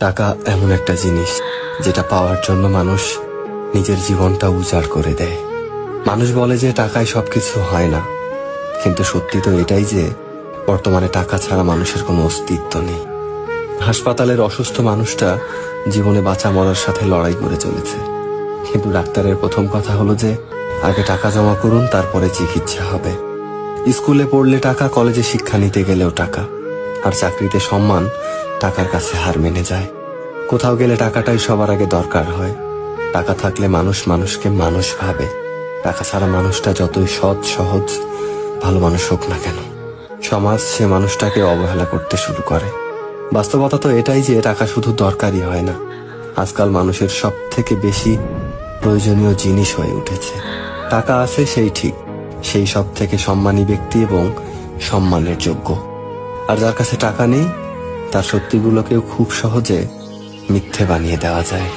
টাকা এমন একটা জিনিস যেটা পাওয়ার জন্য মানুষ নিজের জীবনটা উজাড় করে দেয়। মানুষ বলে যে টাকায় সবকিছু হয় না, কিন্তু সত্যি তো এটাই যে বর্তমানে টাকা ছাড়া মানুষের কোনো অস্তিত্ব নেই। হাসপাতালের অসুস্থ মানুষটা জীবনে বাঁচা মরার সাথে লড়াই করে চলেছে, কিন্তু ডাক্তারের প্রথম কথা হলো যে আগে টাকা জমা করুন, তারপরে চিকিৎসা হবে। স্কুলে পড়লে টাকা, কলেজে শিক্ষা নিতে গেলেও টাকা, আর চাকরিতে সম্মান টাকার কাছে হার মেনে যায়। কোথাও গেলে টাকাটাই সবার আগে দরকার হয়। টাকা থাকলে মানুষ মানুষকে মানুষ ভাবে। টাকা ছাড়া মানুষটা যতই সৎ সহজ ভালো মানুষ হোক না কেন, সমাজ সে মানুষটাকে অবহেলা করতে শুরু করে। বাস্তবতা তো এটাই যে টাকা শুধু দরকারই হয় না, আজকাল মানুষের সব থেকে বেশি প্রয়োজনীয় জিনিস হয়ে উঠেছে। টাকা আছে সেই ঠিক, সেই সব থেকে সম্মানী ব্যক্তি এবং সম্মানের যোগ্য। আর যার কাছে টাকা নেই, তার সত্যিগুলোকেও খুব সহজে মিথ্যে বানিয়ে দেওয়া যায়।